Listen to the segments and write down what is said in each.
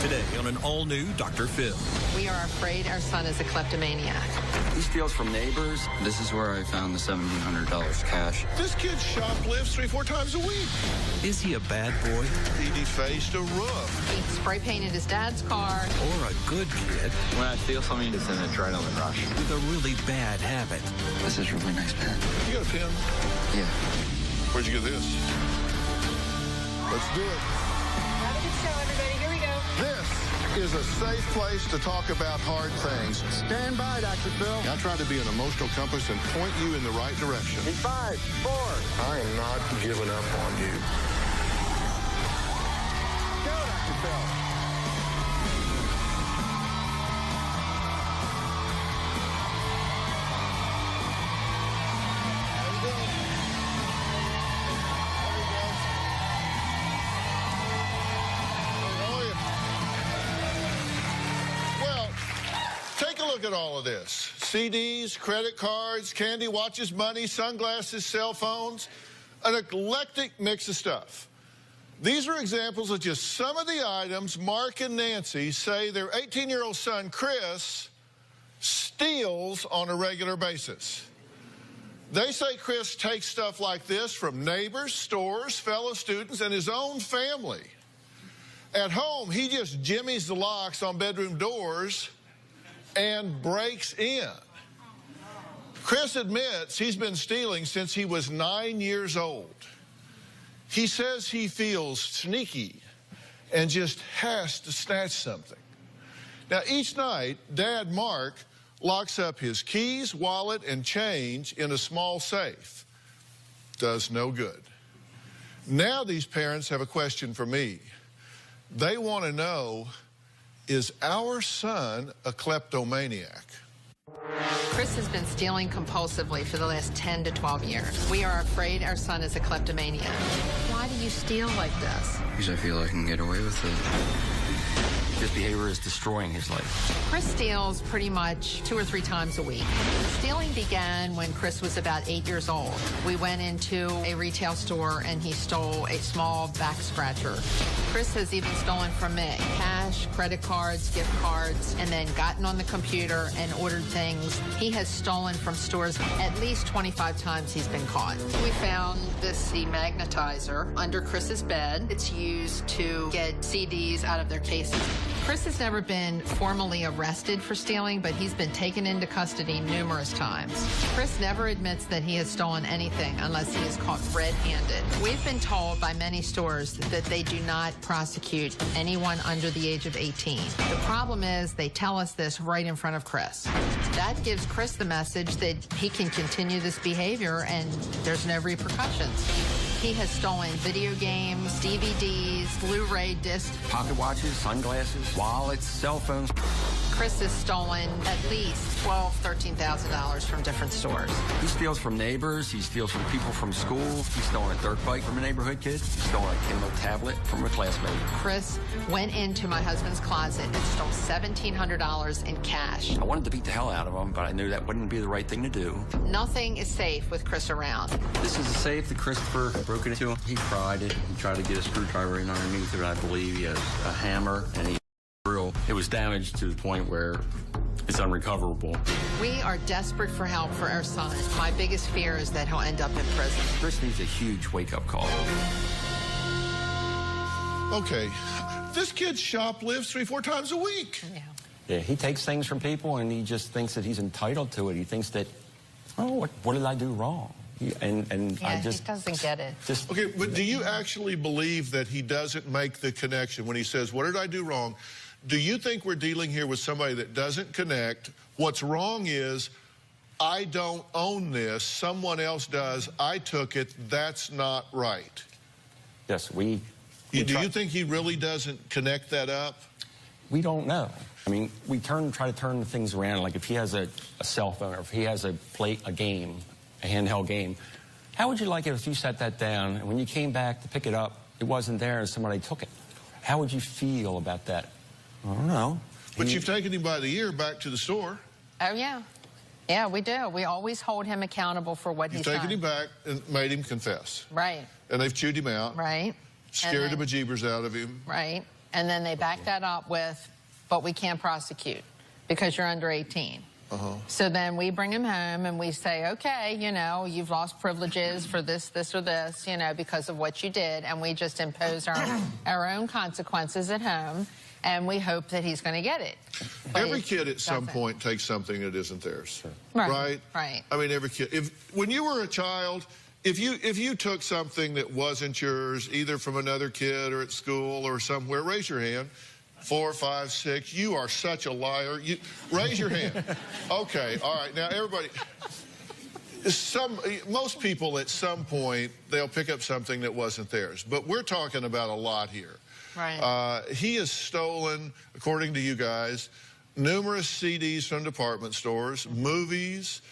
Today on an all-new Dr. Phil. We are afraid our son is a kleptomaniac. He steals from neighbors. This is where I found the $1,700 cash. This kid shoplifts 3-4 times a week. Is he a bad boy? He defaced a roof. He spray painted his dad's car. Or a good kid? When I steal something, it's an adrenaline rush. With a really bad habit. This is a really nice pen. You got a pen? Yeah. Where'd you get this? Let's do it. Have a good show, everybody. Here we go. This is a safe place to talk about hard things. Stand by, Dr. Phil. I try to be an emotional compass and point you in the right direction. In 5, 4. I am not giving up on you. Go, Dr. Phil. Take a look at all of this. CDs, credit cards, candy, watches, money, sunglasses, cell phones, an eclectic mix of stuff. These are examples of just some of the items Mark and Nancy say their 18-year-old son, Chris, steals on a regular basis. They say Chris takes stuff like this from neighbors, stores, fellow students, and his own family. At home, he just jimmies the locks on bedroom doors and breaks in. Chris admits he's been stealing since he was 9 years old. He says he feels sneaky and just has to snatch something. Now, each night, Dad Mark locks up his keys, wallet, and change in a small safe. Does no good. Now these parents have a question for me. They want to know, is our son a kleptomaniac? Chris has been stealing compulsively for the last 10 to 12 years. We are afraid our son is a kleptomaniac. Why do you steal like this? Because I feel I can get away with it. His behavior is destroying his life. Chris steals pretty much 2 or 3 times a week. Stealing began when Chris was about 8 years old. We went into a retail store and he stole a small back scratcher. Chris has even stolen from me cash, credit cards, gift cards, and then gotten on the computer and ordered things. He has stolen from stores at least 25 times he's been caught. We found this demagnetizer under Chris's bed. It's used to get CDs out of their cases. Chris has never been formally arrested for stealing, but he's been taken into custody numerous times. Chris never admits that he has stolen anything unless he is caught red-handed. We've been told by many stores that they do not prosecute anyone under the age of 18. The problem is they tell us this right in front of Chris. That gives Chris the message that he can continue this behavior and there's no repercussions. He has stolen video games, DVDs, Blu-ray discs, Pocket watches, sunglasses, wallets, cell phones. Chris has stolen at least $12,000, $13,000 from different stores. He steals from neighbors. He steals from people from school. He's stolen a dirt bike from a neighborhood kid. He stole a Kindle tablet from a classmate. Chris went into my husband's closet and stole $1,700 in cash. I wanted to beat the hell out of him, but I knew that wouldn't be the right thing to do. Nothing is safe with Chris around. This is a safe that Christopher broke into. He pried it. He tried to get a screwdriver in underneath it. I believe he has a hammer and he drill. It was damaged to the point where it's unrecoverable. We are desperate for help for our son. My biggest fear is that he'll end up in prison. Chris needs a huge wake-up call. Okay, this kid shoplifts 3-4 times a week. Yeah, he takes things from people and he just thinks that he's entitled to it. He thinks that, oh, what did I do wrong? I just he doesn't get it. Okay, but do you actually believe that he doesn't make the connection when he says, what did I do wrong? Do you think we're dealing here with somebody that doesn't connect? What's wrong is, I don't own this, someone else does, I took it, that's not right. Yes, do you think he really doesn't connect that up? We don't know. I mean, we try to turn things around. Like if he has a cell phone or if he has a game, a handheld game, how would you like it if you set that down and when you came back to pick it up, it wasn't there and somebody took it? How would you feel about that? I don't know. But you've taken him by the ear back to the store. Oh, yeah. Yeah, we do. We always hold him accountable for what he's done. You've taken him back and made him confess. Right. And they've chewed him out. Right. Scared the bejeebers out of him. Right. And then they back that up with, but we can't prosecute because you're under 18. So then we bring him home and we say, okay, you know, you've lost privileges for this, this, or this, you know, because of what you did. And we just impose our own consequences at home. And we hope that he's going to get it. But every kid at some point takes something that isn't theirs. Right. I mean, every kid. When you were a child, if you took something that wasn't yours, either from another kid or at school or somewhere, raise your hand. 4, 5, 6. You are such a liar. Raise your hand. Okay. All right. Now, everybody. Most people at some point, they'll pick up something that wasn't theirs. But we're talking about a lot here. Right. He has stolen, according to you guys, numerous CDs from department stores, movies,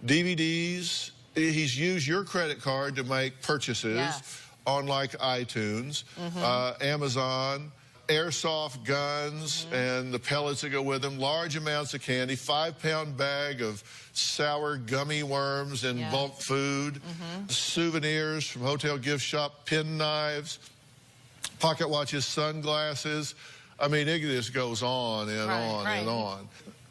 DVDs. He's used your credit card to make purchases on, like, iTunes, Amazon, airsoft guns and the pellets that go with them, large amounts of candy, 5-pound bag of sour gummy worms and bulk food, souvenirs from hotel gift shop, pen knives, pocket watches, sunglasses. I mean, it just goes on and on and on.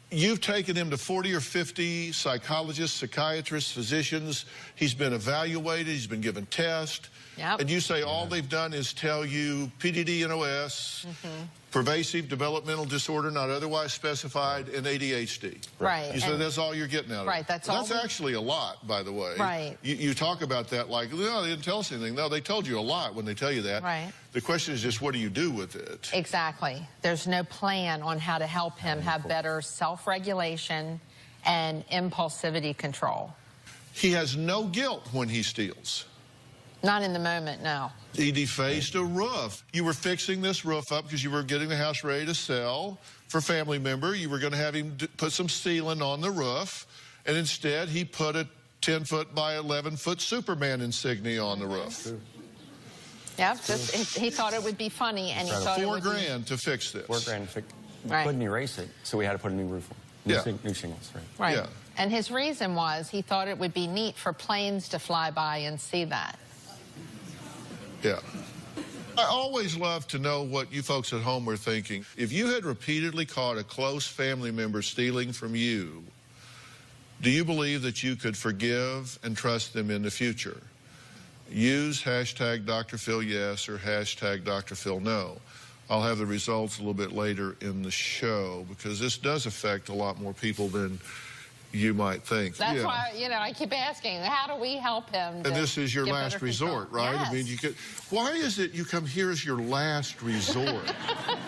You've taken him to 40 or 50 psychologists, psychiatrists, physicians. He's been evaluated. He's been given tests. And you say all they've done is tell you PDD-NOS, pervasive developmental disorder not otherwise specified, and ADHD. Right. You say that's all you're getting out of it. That's actually a lot, by the way. You talk about that like, no, they didn't tell us anything. No, they told you a lot when they tell you that. The question is just, what do you do with it? Exactly. There's no plan on how to help him have better self-regulation and impulsivity control. He has no guilt when he steals. Not in the moment, no. He defaced a roof. You were fixing this roof up because you were getting the house ready to sell for a family member. You were going to have him put some ceiling on the roof, and instead he put a 10-foot by 11-foot Superman insignia on the roof. He thought it would be funny, and he thought it would be... $4 grand to fix this. $4 grand to fix. Couldn't erase it, so we had to put a new roof on. New shingles, Right. And his reason was he thought it would be neat for planes to fly by and see that. I always love to know what you folks at home were thinking. If you had repeatedly caught a close family member stealing from you, do you believe that you could forgive and trust them in the future? Use hashtag Dr. Phil yes or hashtag Dr. Phil no. I'll have the results a little bit later in the show because this does affect a lot more people than you might think. That's why, you know, I keep asking, how do we help him? And this is your last resort, right? I mean, why is it you come here as your last resort?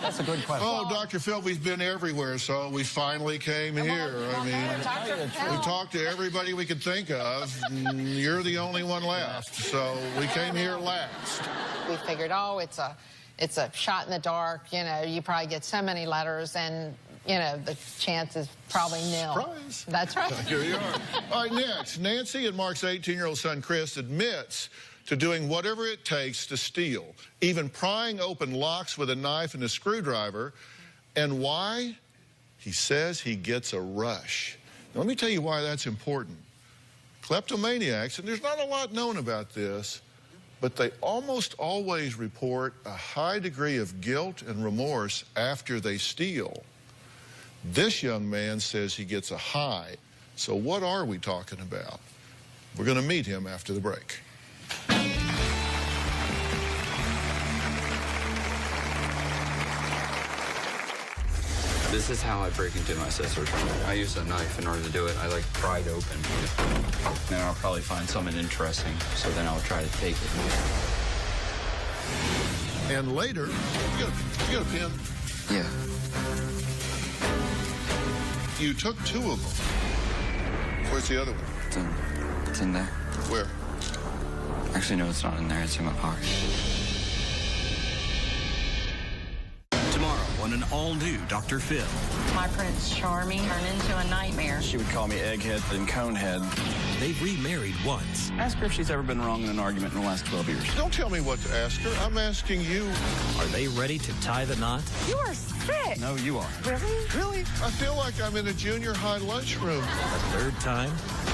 That's a good question. Oh, Dr. Phil, we've been everywhere, so we finally came here. I mean, we talked to everybody we could think of. You're the only one left, so we came here last. We figured, oh, it's a shot in the dark. You know, you probably get so many letters, and you know, the chance is probably nil. Surprise. That's right. Here you are. All right, next. Nancy and Mark's 18-year-old son, Chris, admits to doing whatever it takes to steal, even prying open locks with a knife and a screwdriver. And why? He says he gets a rush. Now, let me tell you why that's important. Kleptomaniacs, and there's not a lot known about this, but they almost always report a high degree of guilt and remorse after they steal. This young man says he gets a high. So what are we talking about? We're going to meet him after the break. This is how I break into my sister's room. I use a knife in order to do it. I like pry it open. Then I'll probably find something interesting, so then I'll try to take it. And later, you got a pen? Yeah. You took 2 of them. Where's the other one? It's in there. Where? Actually, no, it's not in there. It's in my pocket. Tomorrow on an all-new Dr. Phil. My Prince Charming turned into a nightmare. She would call me egghead and conehead. They've remarried once. Ask her if she's ever been wrong in an argument in the last 12 years. Don't tell me what to ask her. I'm asking you. Are they ready to tie the knot? You are sick. No, you are. Really? Really? I feel like I'm in a junior high lunchroom. A third time?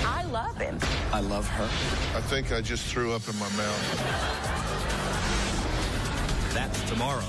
I love him. I love her. I think I just threw up in my mouth. That's tomorrow.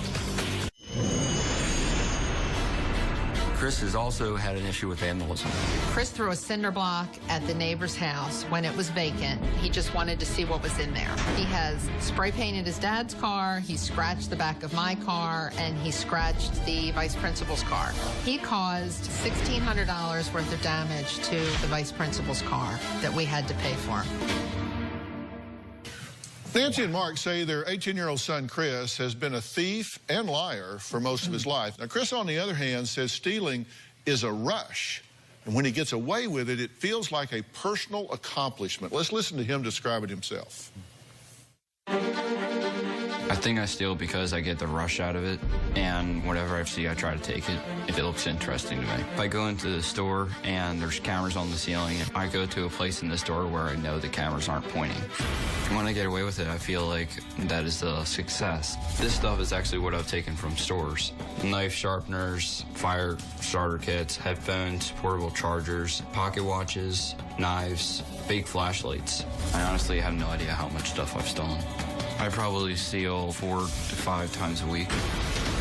Chris has also had an issue with vandalism. Chris threw a cinder block at the neighbor's house when it was vacant. He just wanted to see what was in there. He has spray painted his dad's car, he scratched the back of my car, and he scratched the vice principal's car. He caused $1,600 worth of damage to the vice principal's car that we had to pay for. Nancy and Mark say their 18-year-old son, Chris, has been a thief and liar for most of his life. Now, Chris, on the other hand, says stealing is a rush. And when he gets away with it, it feels like a personal accomplishment. Let's listen to him describe it himself. I think I steal because I get the rush out of it, and whatever I see, I try to take it if it looks interesting to me. If I go into the store and there's cameras on the ceiling, I go to a place in the store where I know the cameras aren't pointing. When I get away with it, I feel like that is a success. This stuff is actually what I've taken from stores. Knife sharpeners, fire starter kits, headphones, portable chargers, pocket watches, knives, fake flashlights. I honestly have no idea how much stuff I've stolen. I probably steal 4 to 5 times a week.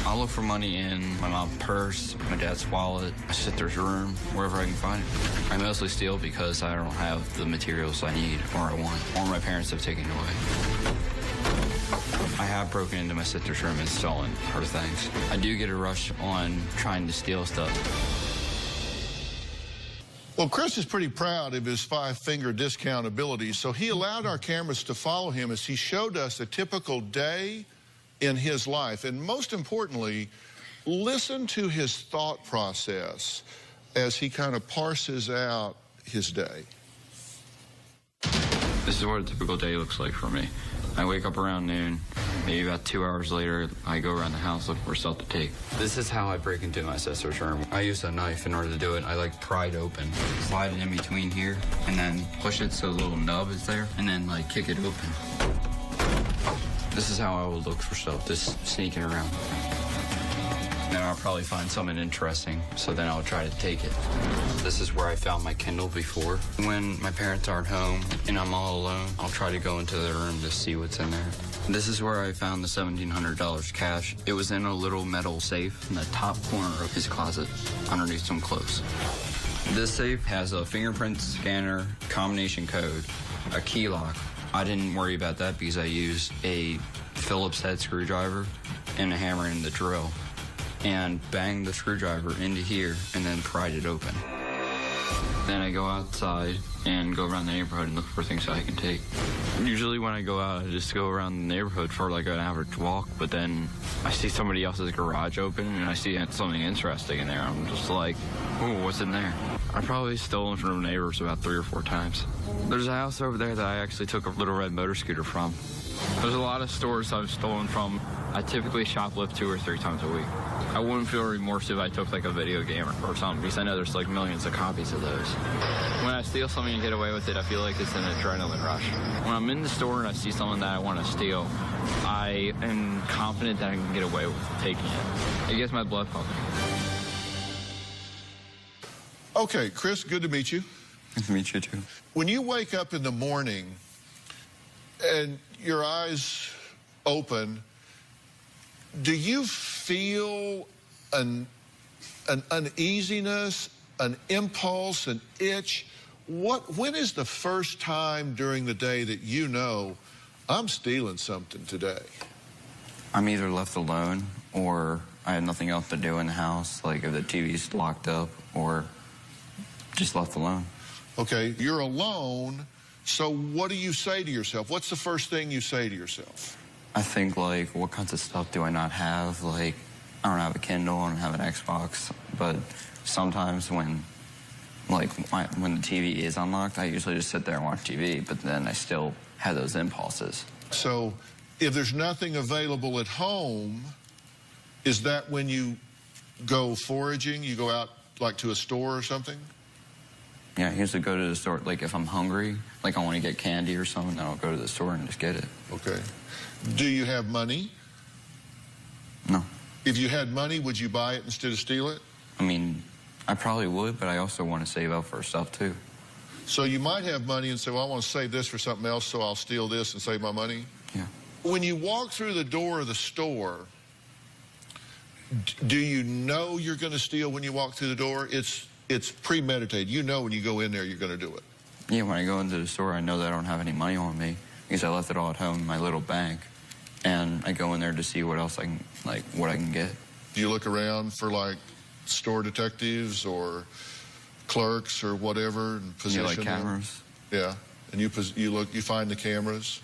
I'll look for money in my mom's purse, my dad's wallet, my sister's room, wherever I can find it. I mostly steal because I don't have the materials I need or I want, or my parents have taken away. I have broken into my sister's room and stolen her things. I do get a rush on trying to steal stuff. Well, Chris is pretty proud of his 5-finger discount abilities, so he allowed our cameras to follow him as he showed us a typical day in his life. And most importantly, listen to his thought process as he kind of parses out his day. This is what a typical day looks like for me. I wake up around noon. Maybe about 2 hours later, I go around the house looking for stuff to take. This is how I break into my sister's room. I use a knife in order to do it. I like pry it open, slide it in between here, and then push it so the little nub is there, and then like kick it open. This is how I will look for stuff, just sneaking around. Then I'll probably find something interesting, so then I'll try to take it. This is where I found my Kindle before. When my parents aren't home and I'm all alone, I'll try to go into their room to see what's in there. This is where I found the $1,700 cash. It was in a little metal safe in the top corner of his closet, underneath some clothes. This safe has a fingerprint scanner, combination code, a key lock. I didn't worry about that because I used a Phillips head screwdriver and a hammer in the drill, and banged the screwdriver into here and then pried it open. Then I go outside and go around the neighborhood and look for things that I can take. Usually when I go out, I just go around the neighborhood for like an average walk, but then I see somebody else's garage open and I see something interesting in there. I'm just like, ooh, what's in there? I've probably stolen from neighbors about 3 or 4 times. There's a house over there that I actually took a little red motor scooter from. There's a lot of stores I've stolen from. I typically shoplift 2 or 3 times a week. I wouldn't feel remorse if I took like a video game or something, because I know there's like millions of copies of those. When I steal something and get away with it, I feel like it's an adrenaline rush. When I'm in the store and I see something that I want to steal, I am confident that I can get away with taking it. It gets my blood pumping. Okay, Chris, good to meet you. Good to meet you too. When you wake up in the morning and your eyes open, do you feel an uneasiness, an impulse, an itch? When is the first time during the day that you know, I'm stealing something today? I'm either left alone or I have nothing else to do in the house, like if the TV's locked up, or just left alone. Okay, you're alone, so what do you say to yourself? What's the first thing you say to yourself? I think, like, what kinds of stuff do I not have? Like, I don't have a Kindle, I don't have an Xbox, but sometimes when the TV is unlocked, I usually just sit there and watch TV, but then I still have those impulses. So if there's nothing available at home, is that when you go foraging? You go out, like, to a store or something? Yeah, I usually go to the store, like, if I'm hungry, like I want to get candy or something, then I'll go to the store and just get it. Okay. Do you have money? No. If you had money, would you buy it instead of steal it? I mean, I probably would, but I also want to save up for stuff, too. So you might have money and say, well, I want to save this for something else, so I'll steal this and save my money? Yeah. When you walk through the door of the store, Do you know you're going to steal when you walk through the door? It's premeditated. You know when you go in there you're going to do it. Yeah, when I go into the store, I know that I don't have any money on me because I left it all at home in my little bank. And I go in there to see what else I can, like, what I can get. Do you look around for, like, store detectives or clerks or whatever and position like cameras? them? Yeah. And you find the cameras?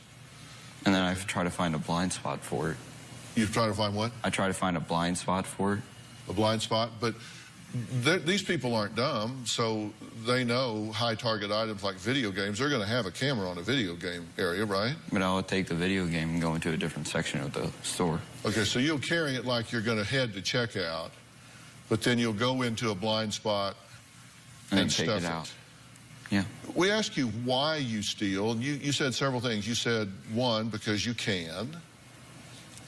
And then I try to find a blind spot for it. You try to find what? I try to find a blind spot for it. A blind spot? But these people aren't dumb, so they know high target items like video games. They're going to have a camera on a video game area, right? But I'll take the video game and go into a different section of the store. Okay, so you'll carry it like you're going to head to checkout, but then you'll go into a blind spot and take stuff it out. it. Yeah. We asked you why you steal, and you said several things. You said, one, because you can,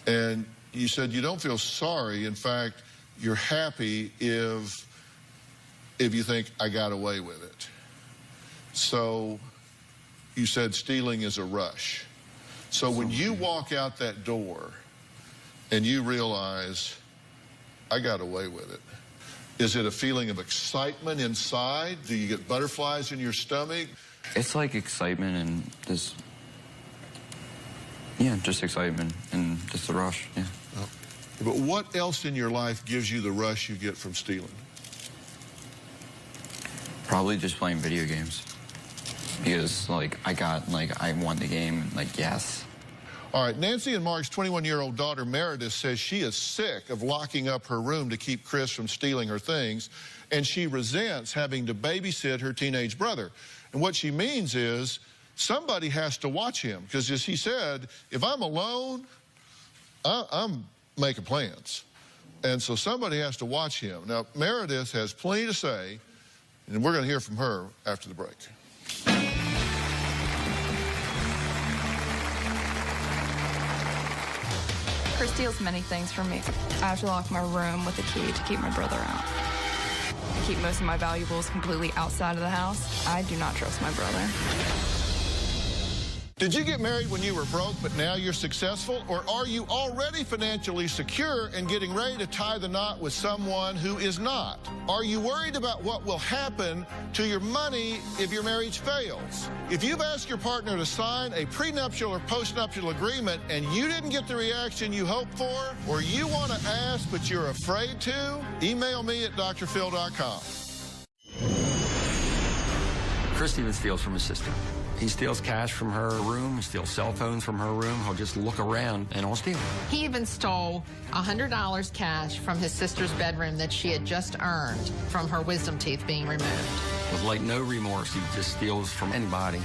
and you said you don't feel sorry. In fact, you're happy if you think I got away with it. So you said stealing is a rush. So when you walk out that door and you realize I got away with it, is it a feeling of excitement inside? Do you get butterflies in your stomach? It's like excitement and just, yeah, just excitement and just a rush, yeah. Oh. But what else in your life gives you the rush you get from stealing? Probably just playing video games. Because, like, I won the game, like, yes. All right, Nancy and Mark's 21-year-old daughter, Meredith, says she is sick of locking up her room to keep Chris from stealing her things, and she resents having to babysit her teenage brother. And what she means is somebody has to watch him, because as he said, if I'm alone, I'm making plans. And so somebody has to watch him. Now, Meredith has plenty to say, and we're going to hear from her after the break. Chris steals many things from me. I have to lock my room with a key to keep my brother out. I keep most of my valuables completely outside of the house. I do not trust my brother. Did you get married when you were broke, but now you're successful? Or are you already financially secure and getting ready to tie the knot with someone who is not? Are you worried about what will happen to your money if your marriage fails? If you've asked your partner to sign a prenuptial or postnuptial agreement and you didn't get the reaction you hoped for, or you want to ask but you're afraid to, email me at dr.phil.com. Chris even steals from his sister. He steals cash from her room, he steals cell phones from her room. He'll just look around and he'll steal. He even stole $100 cash from his sister's bedroom that she had just earned from her wisdom teeth being removed. With like no remorse, he just steals from anybody.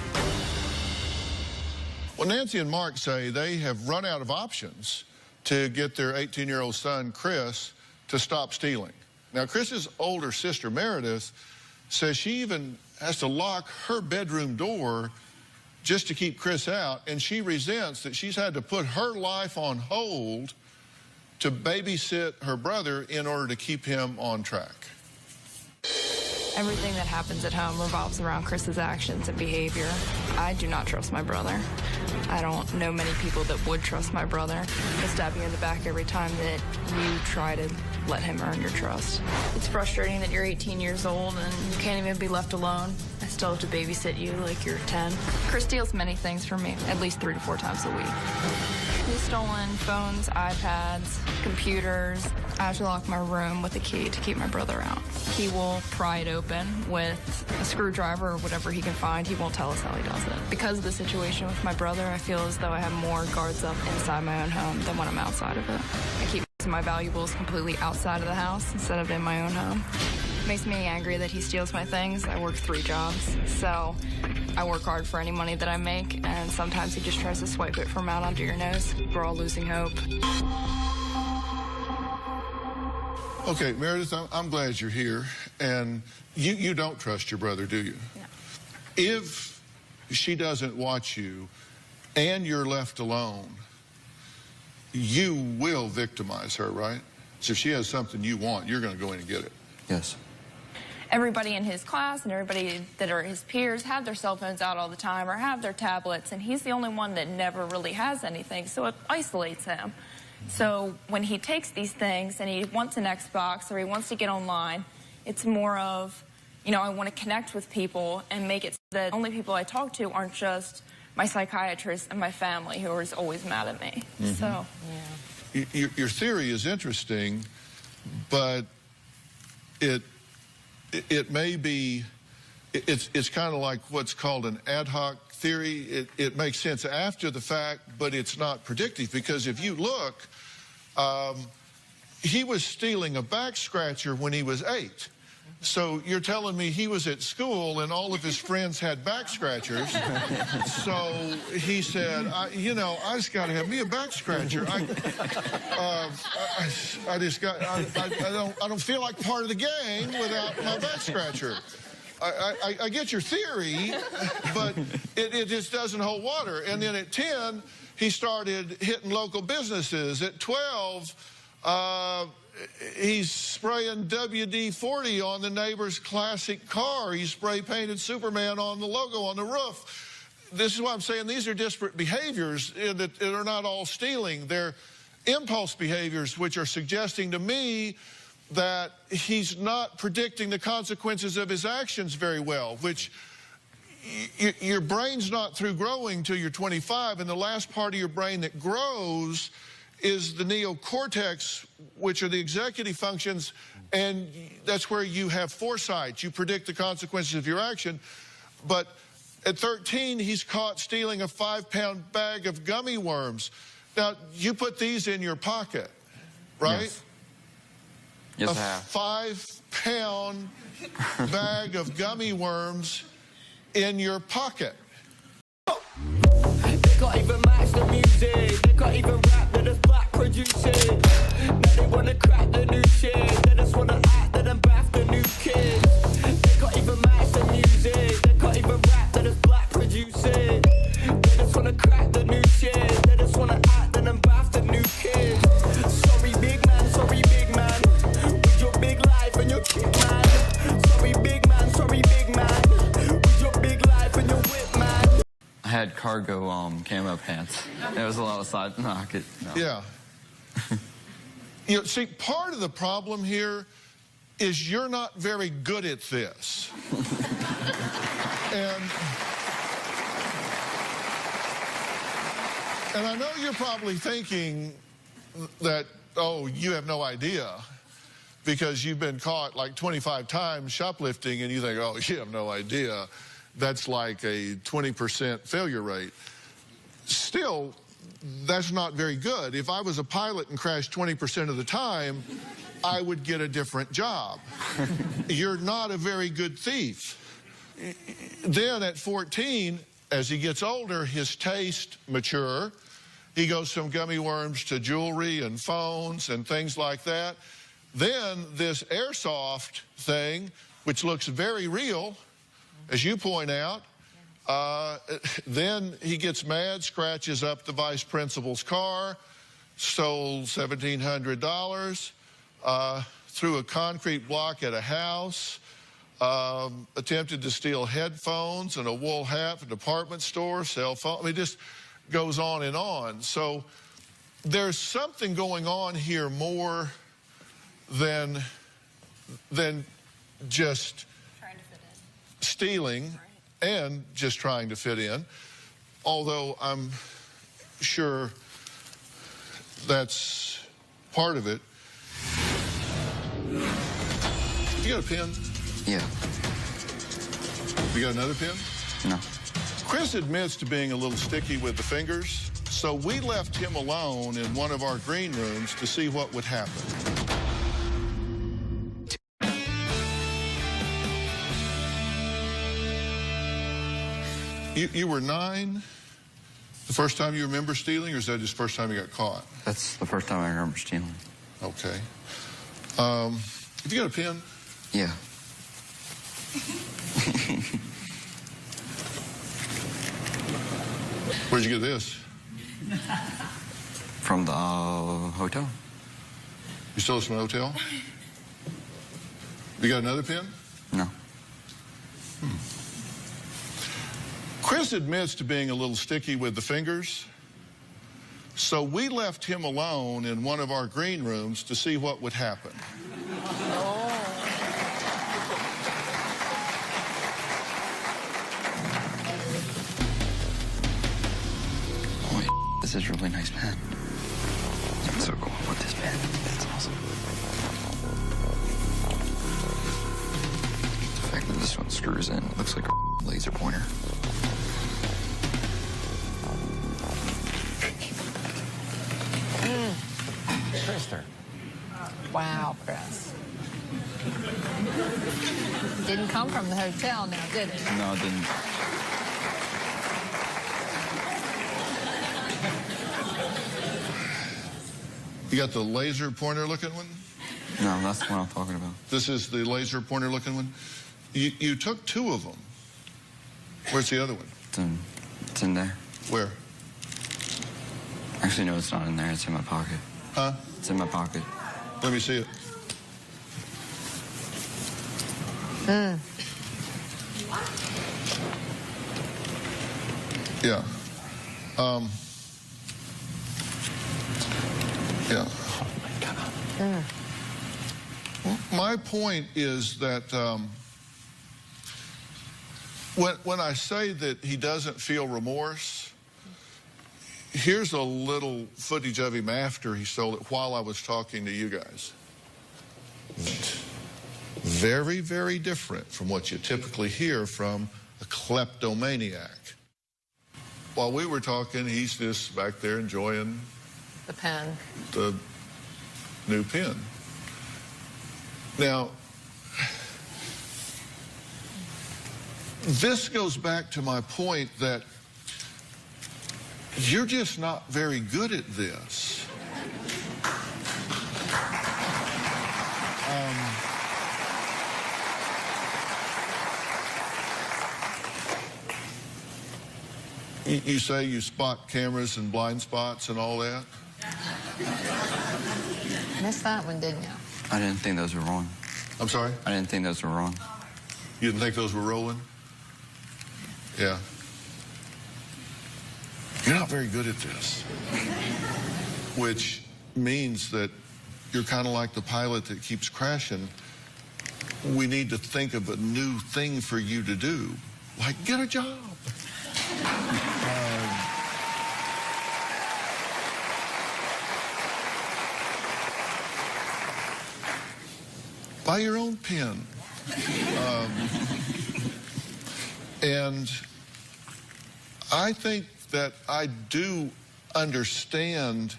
Well, Nancy and Mark say they have run out of options to get their 18-year-old son, Chris, to stop stealing. Now, Chris's older sister, Meredith, says she even has to lock her bedroom door just to keep Chris out, and she resents that she's had to put her life on hold to babysit her brother in order to keep him on track. Everything that happens at home revolves around Chris's actions and behavior. I do not trust my brother. I don't know many people that would trust my brother. He'll stab you in the back every time that you try to let him earn your trust. It's frustrating that you're 18 years old and you can't even be left alone. I still have to babysit you like you're 10. Chris steals many things from me, at least 3 to 4 times a week. He's stolen phones, iPads, computers. I have to lock my room with a key to keep my brother out. He will pry it open with a screwdriver or whatever he can find. He won't tell us how he does it. Because of the situation with my brother, I feel as though I have more guards up inside my own home than when I'm outside of it. I keep my valuables completely outside of the house instead of in my own home. It makes me angry that he steals my things. I work 3 jobs, so I work hard for any money that I make, and sometimes he just tries to swipe it from out under your nose. We're all losing hope. Okay, Meredith, I'm glad you're here, and you don't trust your brother, do you? No. If she doesn't watch you and you're left alone, you will victimize her, right? So if she has something you want, you're going to go in and get it. Yes. Everybody in his class and everybody that are his peers have their cell phones out all the time or have their tablets, and he's the only one that never really has anything, so it isolates him. So when he takes these things and he wants an Xbox or he wants to get online, it's more of, you know, I want to connect with people and make it so that the only people I talk to aren't just my psychiatrist and my family who are always mad at me. So, yeah. Your theory is interesting, but it may be, it's kind of like what's called an ad hoc theory. It makes sense after the fact, but it's not predictive, because if you look, he was stealing a back scratcher when he was 8. So you're telling me he was at school and all of his friends had back scratchers. So he said, you know, I just got to have me a back scratcher. I don't feel like part of the gang without my back scratcher. I get your theory, but it just doesn't hold water. And then at 10, he started hitting local businesses. At 12, he's spraying WD-40 on the neighbor's classic car. He spray painted Superman on the logo on the roof. This is why I'm saying these are disparate behaviors that are not all stealing. They're impulse behaviors, which are suggesting to me that he's not predicting the consequences of his actions very well, which your brain's not through growing till you're 25, and the last part of your brain that grows is the neocortex, which are the executive functions, and that's where you have foresight. You predict the consequences of your action. But at 13, he's caught stealing a 5-pound bag of gummy worms. Now, you put these in your pocket, right? Yes. Yes, I have. A 5-pound bag of gummy worms in your pocket. They can't even match the music. They can't even rap, they're just black producing. Now they wanna crack the new shit. They just wanna act, they done bath the new kids. They can't even match the music. They can't even rap, they're just black producing. They just wanna crack the new shit. They just wanna act, they done bath the new kids. Sorry big man, with your big life and your kick man. Sorry big man, with your big life and your whip man. I had cargo camo pants. There was a lot of side pocket. No. Yeah. You know, see, part of the problem here is you're not very good at this. And I know you're probably thinking that, oh, you have no idea, because you've been caught like 25 times shoplifting, and you think, oh, you have no idea. That's like a 20% failure rate. Still, that's not very good. If I was a pilot and crashed 20% of the time, I would get a different job. You're not a very good thief. Then at 14, as he gets older, his taste mature. He goes from gummy worms to jewelry and phones and things like that. Then this airsoft thing, which looks very real, as you point out, then he gets mad, scratches up the vice principal's car, stole $1,700, threw a concrete block at a house, attempted to steal headphones and a wool hat from a department store, cell phone. I mean, it just goes on and on. So there's something going on here more than just stealing and just trying to fit in, although I'm sure that's part of it. You got a pen? Yeah. You got another pen? No. Chris admits to being a little sticky with the fingers, so we left him alone in one of our green rooms to see what would happen. You were 9 the first time you remember stealing, or is that just the first time you got caught? That's the first time I remember stealing. Okay. Have you got a pen? Yeah. Where'd you get this? From the hotel. You stole this from a hotel? You got another pen? No. Chris admits to being a little sticky with the fingers, So we left him alone in one of our green rooms to see what would happen. Holy, this is a really nice pen. I'm so cool with this pen. That's awesome. The fact that this one screws in, it looks like a laser pointer. Krister. Wow, Chris. Didn't come from the hotel now, did it? No, it didn't. You got the laser pointer looking one? No, that's the one I'm talking about. This is the laser pointer looking one? You took two of them. Where's the other one? It's in there. Where? Actually, no, it's not in there. It's in my pocket. Huh? It's in my pocket. Let me see it. Yeah. Yeah. Oh, my God. My point is that when I say that he doesn't feel remorse, here's a little footage of him after he stole it while I was talking to you guys. Very, very different from what you typically hear from a kleptomaniac. While we were talking, he's just back there enjoying The pen. the new pen. Now, this goes back to my point that you're just not very good at this. You say you spot cameras and blind spots and all that? Missed that one, didn't you? I didn't think those were wrong. I'm sorry? I didn't think those were wrong. You didn't think those were rolling? Yeah. You're not very good at this. Which means that you're kind of like the pilot that keeps crashing. We need to think of a new thing for you to do. Like, get a job. Buy your own pen. And I think that I do understand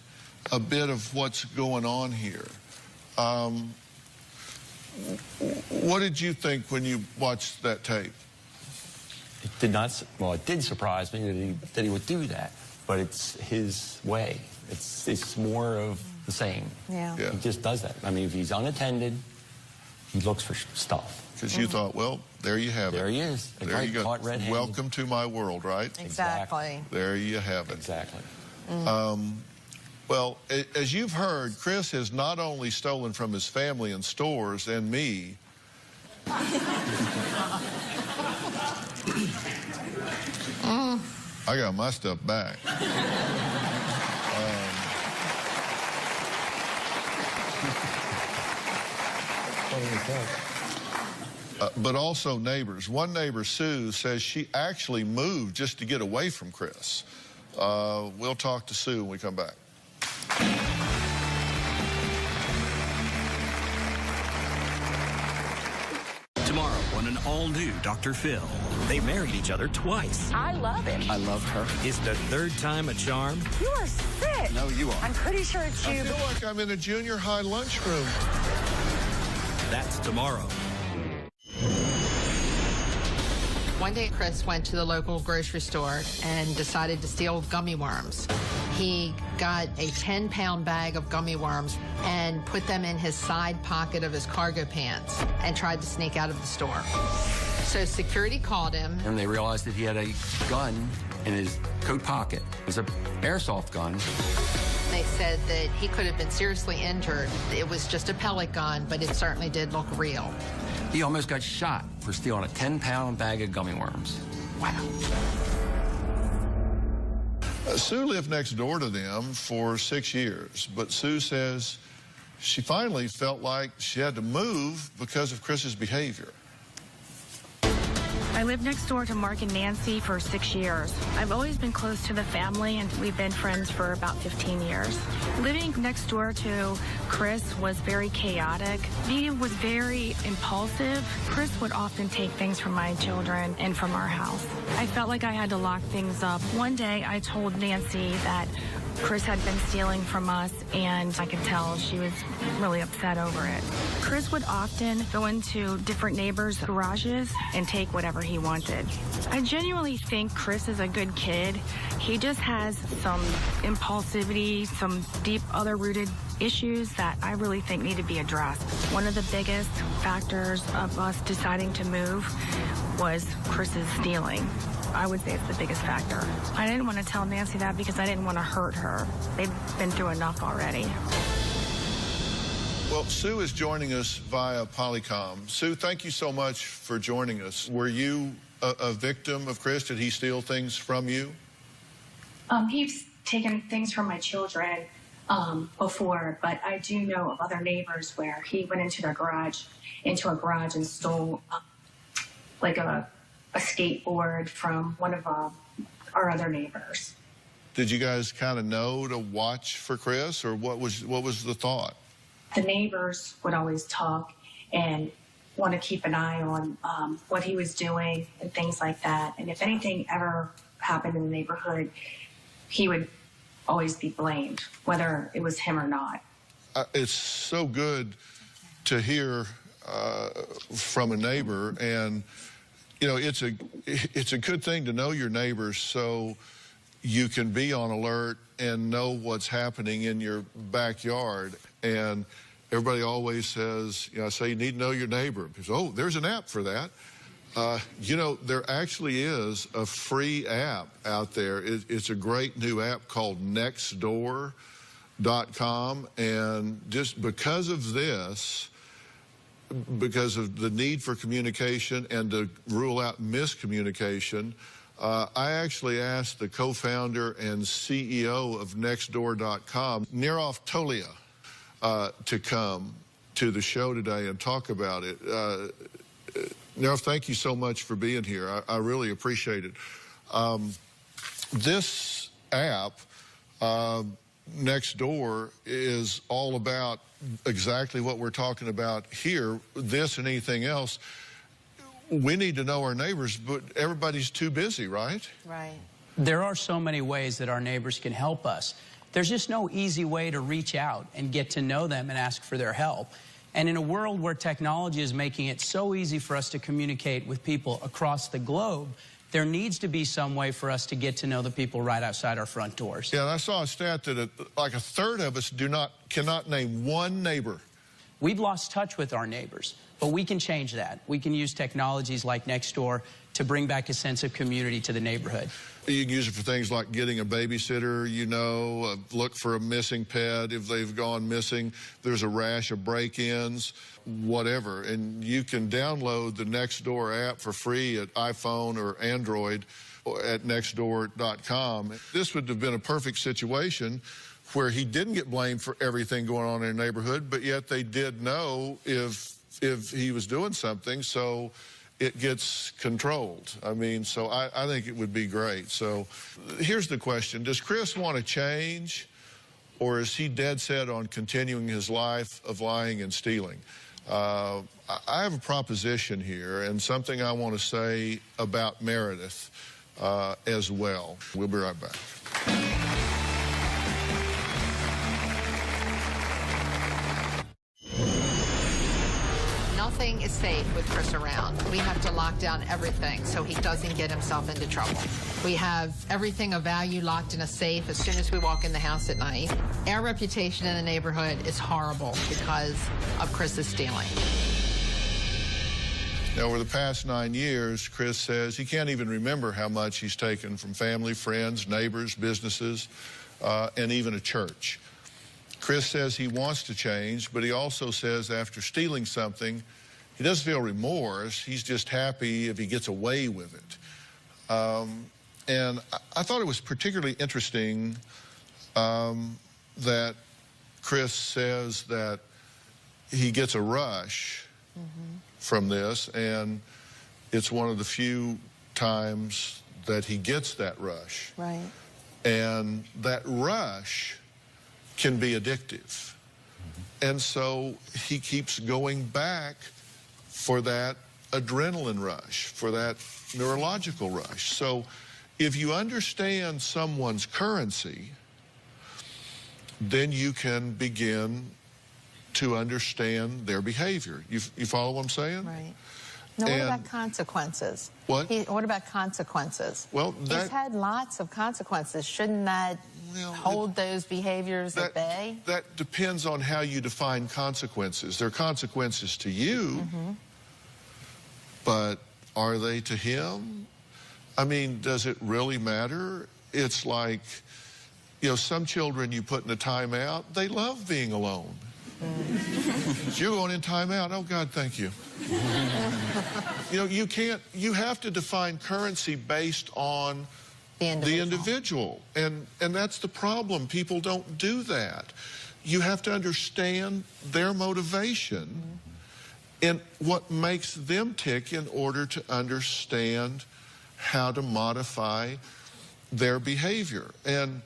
a bit of what's going on here. What did you think when you watched that tape? It did not, well, it did surprise me that he would do that, but it's his way. It's more of the same. Yeah. Yeah. He just does that. I mean, if he's unattended, he looks for stuff. Because you thought, well, there you have it. There he is. There you go. Caught red-handed. Welcome to my world, right? Exactly. There you have it. Exactly. Well, as you've heard, Chris has not only stolen from his family and stores and me. I got my stuff back. But also neighbors. One neighbor, Sue, says she actually moved just to get away from Chris. We'll talk to Sue when we come back. Tomorrow on an all-new Dr. Phil. They married each other twice. I love him. I love her. Is the third time a charm? You are sick. No, you are. I'm pretty sure it's I you. feel like I'm in a junior high lunchroom. That's tomorrow. One day, Chris went to the local grocery store and decided to steal gummy worms. He got a 10-pound bag of gummy worms and put them in his side pocket of his cargo pants and tried to sneak out of the store. So security called him. And they realized that he had a gun in his coat pocket. It was an airsoft gun. They said that he could have been seriously injured. It was just a pellet gun, but it certainly did look real. He almost got shot for stealing a 10-pound bag of gummy worms. Wow. Sue lived next door to them for 6 years, but Sue says she finally felt like she had to move because of Chris's behavior. I lived next door to Mark and Nancy for 6 years. I've always been close to the family, and we've been friends for about 15 years. Living next door to Chris was very chaotic. He was very impulsive. Chris would often take things from my children and from our house. I felt like I had to lock things up. One day I told Nancy that Chris had been stealing from us, and I could tell she was really upset over it. Chris would often go into different neighbors' garages and take whatever he wanted. I genuinely think Chris is a good kid. He just has some impulsivity, some deep other-rooted issues that I really think need to be addressed. One of the biggest factors of us deciding to move was Chris's stealing. I would say it's the biggest factor. I didn't want to tell Nancy that because I didn't want to hurt her. They've been through enough already. Well, Sue is joining us via Polycom. Sue, thank you so much for joining us. Were you a victim of Chris? Did he steal things from you? He's taken things from my children before, but I do know of other neighbors where he went into a garage and stole like a skateboard from one of our other neighbors. Did you guys kind of know to watch for Chris, or what was the thought? The neighbors would always talk and want to keep an eye on what he was doing and things like that. And if anything ever happened in the neighborhood, he would always be blamed, whether it was him or not. It's so good to hear from a neighbor, and you know, it's a good thing to know your neighbors so you can be on alert and know what's happening in your backyard. And everybody always says, you know, I say you need to know your neighbor. Because, oh, there's an app for that. You know, there actually is a free app out there. It's a great new app called nextdoor.com. And just because of this, because of the need for communication and to rule out miscommunication, I actually asked the co-founder and CEO of nextdoor.com, Nirov Tolia, to come to the show today and talk about it. Nirov, thank you so much for being here. I really appreciate it. This app, Nextdoor, is all about exactly what we're talking about here, this and anything else. We need to know our neighbors, but everybody's too busy, right? Right. There are so many ways that our neighbors can help us. There's just no easy way to reach out and get to know them and ask for their help. And in a world where technology is making it so easy for us to communicate with people across the globe, there needs to be some way for us to get to know the people right outside our front doors. Yeah, and I saw a stat that like a third of us cannot name one neighbor. We've lost touch with our neighbors, but we can change that. We can use technologies like Nextdoor to bring back a sense of community to the neighborhood. You can use it for things like getting a babysitter, you know, look for a missing pet if they've gone missing. There's a rash of break-ins, whatever. And you can download the Nextdoor app for free at iPhone or Android at nextdoor.com. This would have been a perfect situation where he didn't get blamed for everything going on in the neighborhood, but yet they did know if he was doing something, so it gets controlled. I mean, so I think it would be great. So here's the question. Does Chris want to change, or is he dead set on continuing his life of lying and stealing? I have a proposition here and something I want to say about Meredith as well. We'll be right back. Nothing is safe with Chris around. We have to lock down everything so he doesn't get himself into trouble. We have everything of value locked in a safe as soon as we walk in the house at night. Our reputation in the neighborhood is horrible because of Chris's stealing. Now, over the past 9 years, Chris says he can't even remember how much he's taken from family, friends, neighbors, businesses, and even a church. Chris says he wants to change, but he also says after stealing something, he doesn't feel remorse. He's just happy if he gets away with it. And I thought it was particularly interesting that Chris says that he gets a rush from this, and it's one of the few times that he gets that rush. Right. And that rush can be addictive. And so he keeps going back for that adrenaline rush, for that neurological rush. So if you understand someone's currency, then you can begin to understand their behavior. You follow what I'm saying? Right. Now, what about consequences? What? What about consequences? Well, he's had lots of consequences. Shouldn't that hold those behaviors at bay? That depends on how you define consequences. There are consequences to you, but are they to him? I mean, does it really matter? It's like, you know, some children you put in a timeout, they love being alone. You're going in timeout. Oh, God, thank you. You know, you have to define currency based on the individual. And that's the problem. People don't do that. You have to understand their motivation and what makes them tick in order to understand how to modify their behavior. And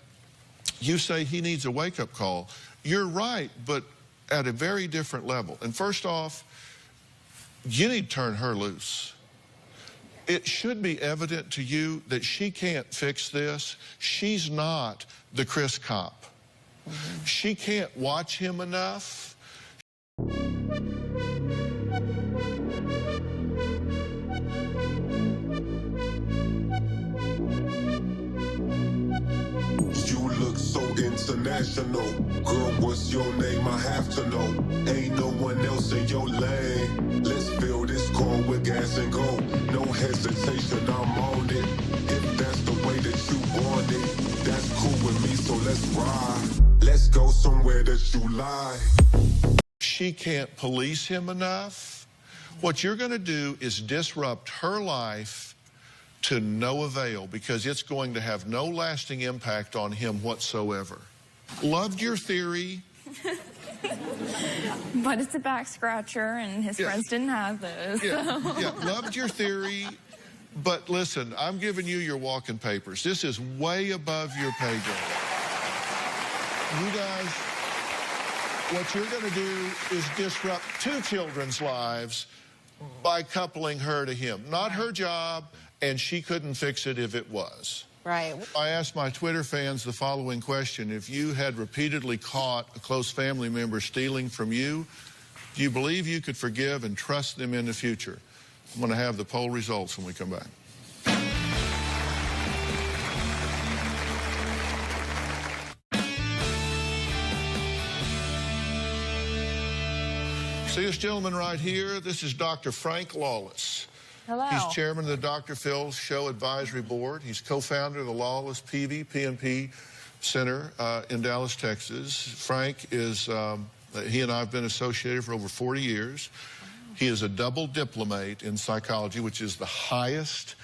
you say he needs a wake-up call. You're right, but at a very different level. And first off, you need to turn her loose. It should be evident to you that she can't fix this. She's not the Chris cop. She can't watch him enough. International. Girl, what's your name? I have to know. Ain't no one else in your lane. Let's fill this car with gas and go. No hesitation, I'm on it. If that's the way that you want it, that's cool with me, so let's ride. Let's go somewhere that you lie. She can't police him enough. What you're going to do is disrupt her life to no avail, because it's going to have no lasting impact on him whatsoever. Loved your theory. But it's a back scratcher, and his friends didn't have those. Yeah, loved your theory. But listen, I'm giving you your walking papers. This is way above your pay grade. You guys, what you're going to do is disrupt two children's lives by coupling her to him. Not her job, and she couldn't fix it if it was. Right. I asked my Twitter fans the following question. If you had repeatedly caught a close family member stealing from you, do you believe you could forgive and trust them in the future? I'm going to have the poll results when we come back. See this gentleman right here? This is Dr. Frank Lawless. Hello. He's chairman of the Dr. Phil Show Advisory Board. He's co-founder of the Lawless PNP Center in Dallas, Texas. Frank is, he and I have been associated for over 40 years. He is a double diplomate in psychology, which is the highest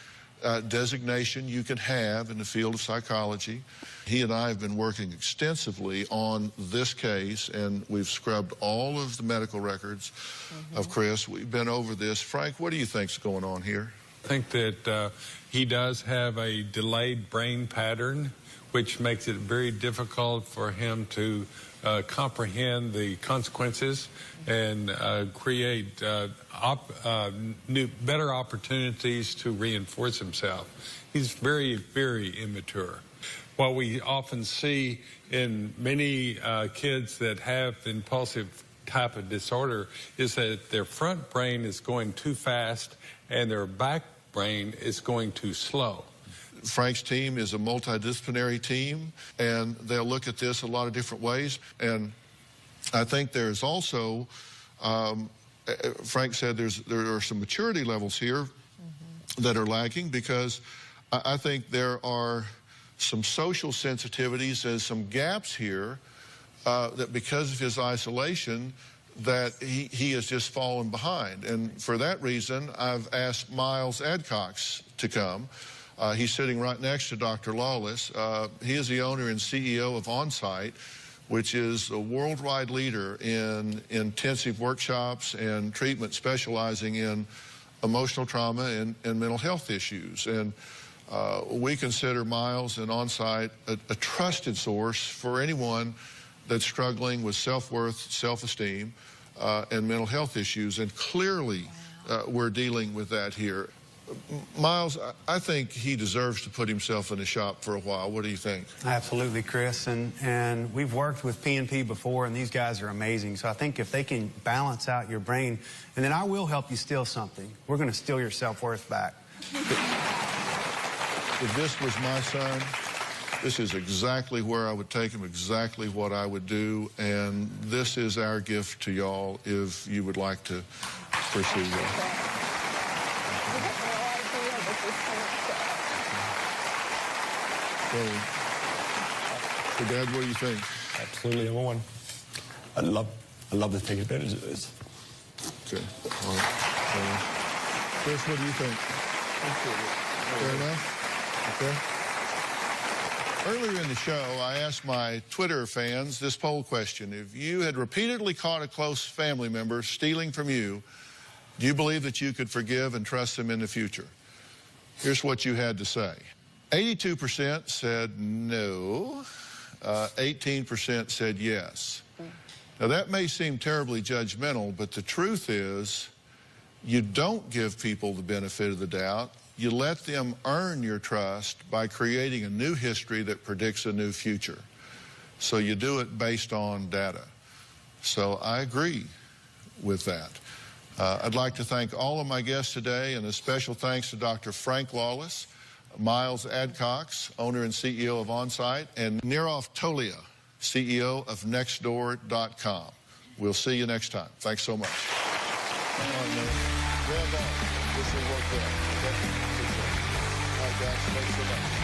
designation you can have in the field of psychology. He and I have been working extensively on this case, and we've scrubbed all of the medical records of Chris. We've been over this. Frank, what do you think's going on here? I think that he does have a delayed brain pattern, which makes it very difficult for him to comprehend the consequences and create better opportunities to reinforce himself. He's very, very immature. What we often see in many kids that have impulsive type of disorder is that their front brain is going too fast and their back brain is going too slow. Frank's team is a multidisciplinary team, and they'll look at this a lot of different ways. And I think there's also, Frank said there are some maturity levels here that are lacking, because I think there are some social sensitivities and some gaps here that because of his isolation that he has just fallen behind. And for that reason, I've asked Miles Adcox to come. He's sitting right next to Dr. Lawless. He is the owner and CEO of OnSite, which is a worldwide leader in intensive workshops and treatment specializing in emotional trauma and mental health issues. And we consider Miles and OnSite a trusted source for anyone that's struggling with self-worth, self-esteem, and mental health issues. And clearly, we're dealing with that here. Miles, I think he deserves to put himself in a shop for a while. What do you think? Absolutely, Chris. And we've worked with P&P before, and these guys are amazing. So I think if they can balance out your brain, and then I will help you steal something. We're going to steal your self-worth back. If this was my son, this is exactly where I would take him, exactly what I would do, and this is our gift to y'all if you would like to pursue that. So, Dad, what do you think? Absolutely, number one. I love to take advantage of this. Okay. All right. Chris, what do you think? Fair enough? Okay. Earlier in the show, I asked my Twitter fans this poll question. If you had repeatedly caught a close family member stealing from you, do you believe that you could forgive and trust them in the future? Here's what you had to say. 82% said no. 18% said yes. Now, that may seem terribly judgmental, but the truth is you don't give people the benefit of the doubt. You let them earn your trust by creating a new history that predicts a new future. So you do it based on data. So I agree with that. I'd like to thank all of my guests today, and a special thanks to Dr. Frank Lawless, Miles Adcox, owner and CEO of OnSite, and Nirav Tolia, CEO of Nextdoor.com. We'll see you next time. Thanks so much. All right, man. Grab on. This will work well. Okay? All right, guys. Thanks so much.